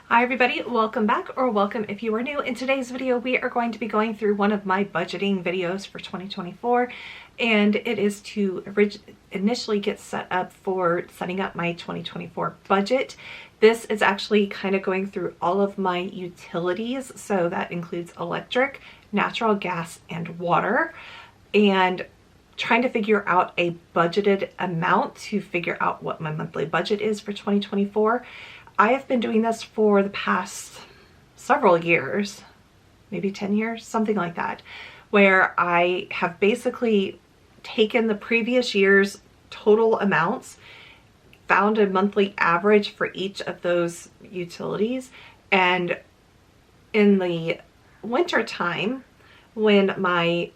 Hi everybody, welcome back, or welcome if you are new. In today's video we are going to be going through one of my budgeting videos for 2024, and it is to initially get set up for setting up my 2024 budget. This is actually kind of going through all of my utilities, so that includes electric, natural gas, and water, and trying to figure out a budgeted amount to figure out what my monthly budget is for 2024. I have been doing this for the past several years, maybe 10 years, something like that, where I have basically taken the previous year's total amounts, found a monthly average for each of those utilities, and in the winter time, when my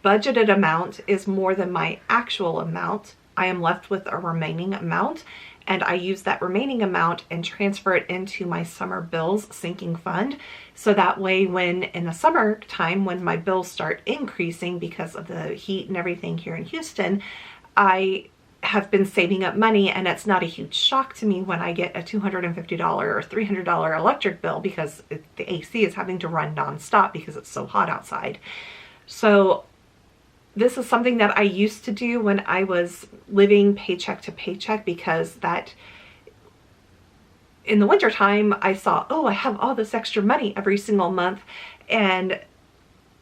budgeted amount is more than my actual amount, I am left with a remaining amount, and I use that remaining amount and transfer it into my summer bills sinking fund. So that way, when in the summertime, when my bills start increasing because of the heat and everything here in Houston, I have been saving up money, and it's not a huge shock to me when I get a $250 or $300 electric bill because the AC is having to run nonstop because it's so hot outside. So this is something that I used to do when I was living paycheck to paycheck, because that in the winter time I saw, oh, I have all this extra money every single month, and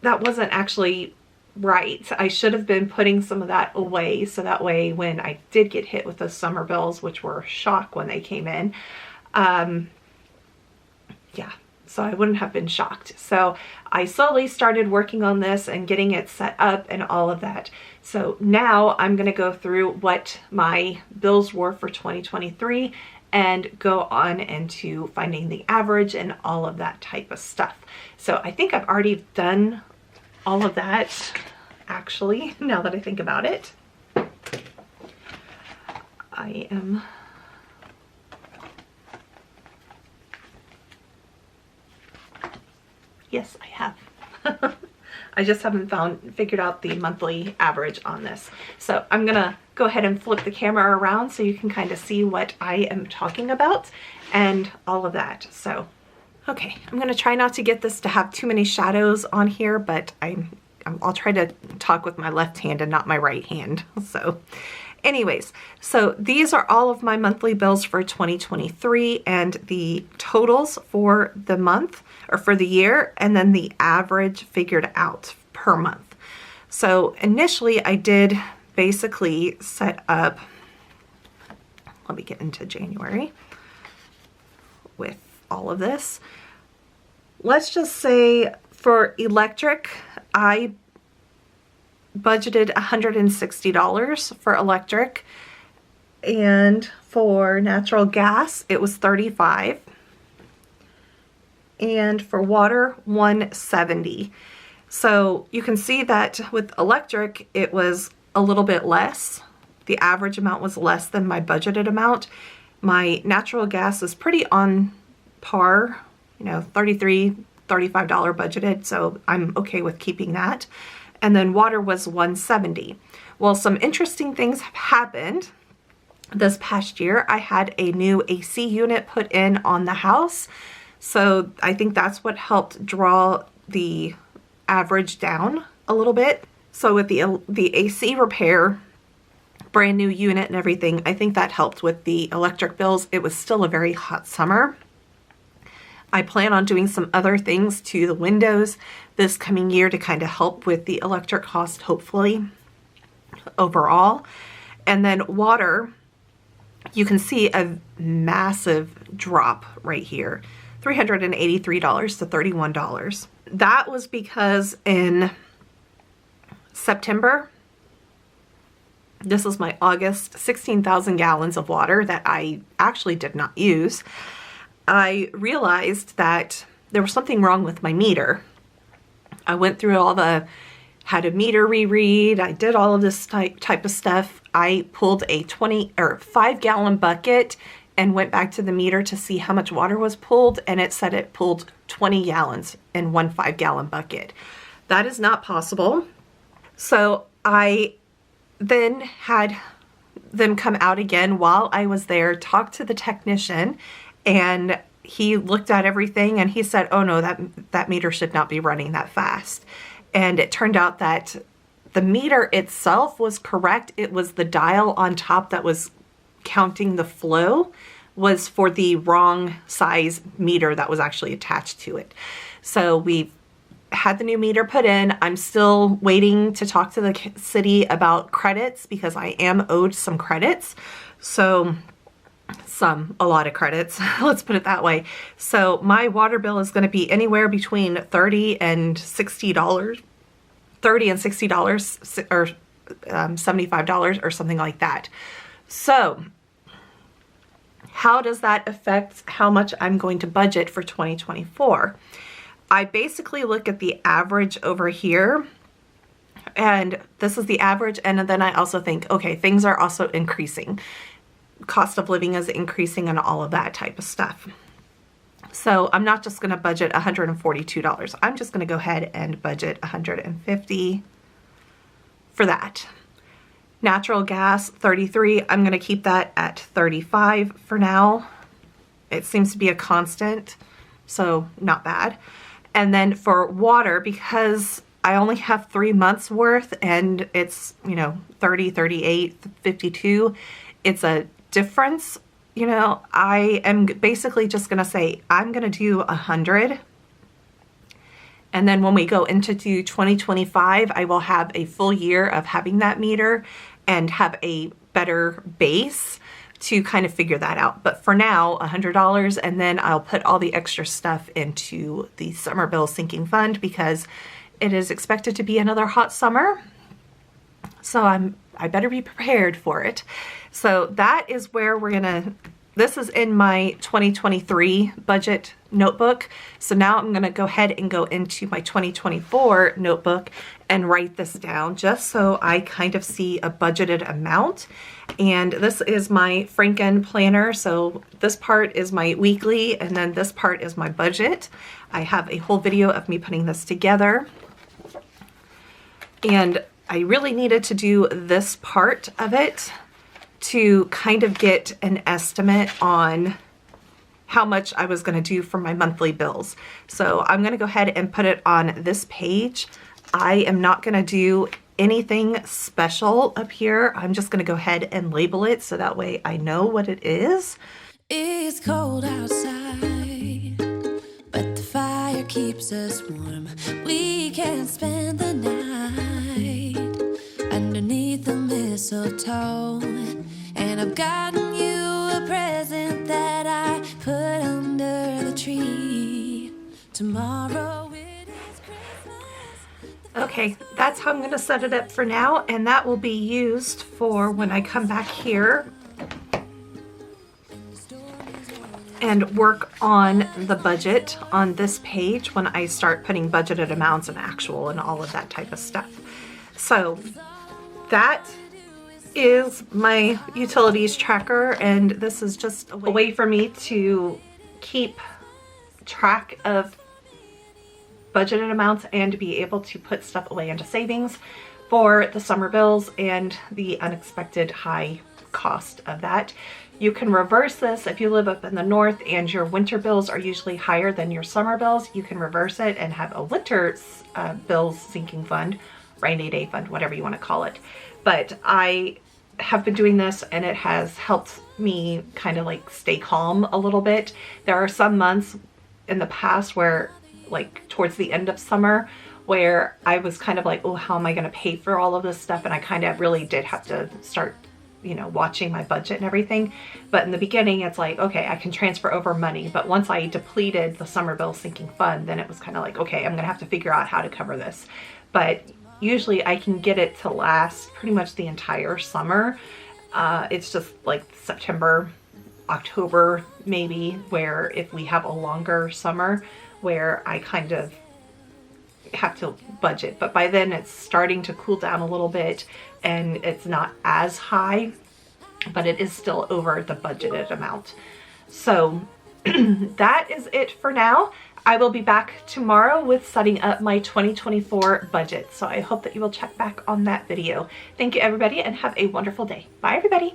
that wasn't actually right. I should have been putting some of that away, so that way when I did get hit with those summer bills, which were a shock when they came in, so I wouldn't have been shocked. So I slowly started working on this and getting it set up and all of that. So now I'm going to go through what my bills were for 2023 and go on into finding the average and all of that type of stuff. So I think I've already done all of that, actually, now that I think about it. Yes, I have. I just haven't figured out the monthly average on this. So I'm gonna go ahead and flip the camera around so you can kind of see what I am talking about and all of that. So, okay, I'm gonna try not to get this to have too many shadows on here, but I'll try to talk with my left hand and not my right hand. So anyways, so these are all of my monthly bills for 2023 and the totals for the month or for the year, and then the average figured out per month. So initially I did basically set up, let me get into January with all of this. Let's just say for electric, I budgeted $160 for electric, and for natural gas it was $35, and for water $170. So you can see that with electric it was a little bit less. The average amount was less than my budgeted amount. My natural gas is pretty on par, you know, $35 budgeted, so I'm okay with keeping that. And then water was $170. Well, some interesting things have happened. This past year, I had a new AC unit put in on the house. So I think that's what helped draw the average down a little bit. So with the AC repair, brand new unit and everything, I think that helped with the electric bills. It was still a very hot summer. I plan on doing some other things to the windows this coming year to kind of help with the electric cost, hopefully, overall. And then water, you can see a massive drop right here, $383 to $31. That was because in September, this is my August, 16,000 gallons of water that I actually did not use. I realized that there was something wrong with my meter. I went through had a meter reread, I did all of this type of stuff. I pulled a 5-gallon bucket and went back to the meter to see how much water was pulled, and it said it pulled 20 gallons in one 5-gallon bucket. That is not possible. So I then had them come out again while I was there, talk to the technician, and he looked at everything and he said, oh no, that meter should not be running that fast. And it turned out that the meter itself was correct. It was the dial on top that was counting the flow was for the wrong size meter that was actually attached to it. So we had the new meter put in. I'm still waiting to talk to the city about credits because I am owed some credits. So a lot of credits, let's put it that way. So my water bill is going to be anywhere between $30 and $60, $30 and $60 or $75 or something like that. So how does that affect how much I'm going to budget for 2024? I basically look at the average over here, and this is the average, and then I also think, okay, things are also increasing. Cost of living is increasing and all of that type of stuff. So I'm not just going to budget $142. I'm just going to go ahead and budget $150 for that. Natural gas, $33. I'm going to keep that at $35 for now. It seems to be a constant, so not bad. And then for water, because I only have 3 months worth and it's, you know, 30, 38, 52, it's a difference. You know, I am basically just going to say I'm going to do 100. And then when we go into 2025, I will have a full year of having that meter and have a better base to kind of figure that out. But for now, $100, and then I'll put all the extra stuff into the summer bill sinking fund because it is expected to be another hot summer. So I better be prepared for it. So that is where we're gonna, this is in my 2023 budget notebook. So now I'm gonna go ahead and go into my 2024 notebook and write this down just so I kind of see a budgeted amount. And this is my Franken planner. So this part is my weekly and then this part is my budget. I have a whole video of me putting this together. And I really needed to do this part of it to kind of get an estimate on how much I was going to do for my monthly bills. So I'm going to go ahead and put it on this page. I am not going to do anything special up here. I'm just going to go ahead and label it so that way I know what it is. It's cold outside, but the fire keeps us warm. We can spend the night underneath the mistletoe. And I've gotten you a present that I put under the tree. Tomorrow it is Christmas. Okay, that's how I'm going to set it up for now, and that will be used for when I come back here and work on the budget on this page when I start putting budgeted amounts and actual and all of that type of stuff. So that is my utilities tracker, and this is just a way for me to keep track of budgeted amounts and to be able to put stuff away into savings for the summer bills and the unexpected high cost of that. You can reverse this if you live up in the north and your winter bills are usually higher than your summer bills. You can reverse it and have a winter bills sinking fund, rainy day fund, whatever you want to call it. But I have been doing this and it has helped me kind of like stay calm a little bit. There are some months in the past where, like towards the end of summer, where I was kind of like, oh, how am I going to pay for all of this stuff? And I kind of really did have to start, you know, watching my budget and everything. But in the beginning, it's like, okay, I can transfer over money. But once I depleted the summer bill sinking fund, then it was kind of like, okay, I'm going to have to figure out how to cover this. But usually I can get it to last pretty much the entire summer. It's just like September, October, maybe, where if we have a longer summer where I kind of have to budget. But by then it's starting to cool down a little bit and it's not as high, but it is still over the budgeted amount. So that is it for now. I will be back tomorrow with setting up my 2024 budget. So I hope that you will check back on that video. Thank you everybody and have a wonderful day. Bye everybody.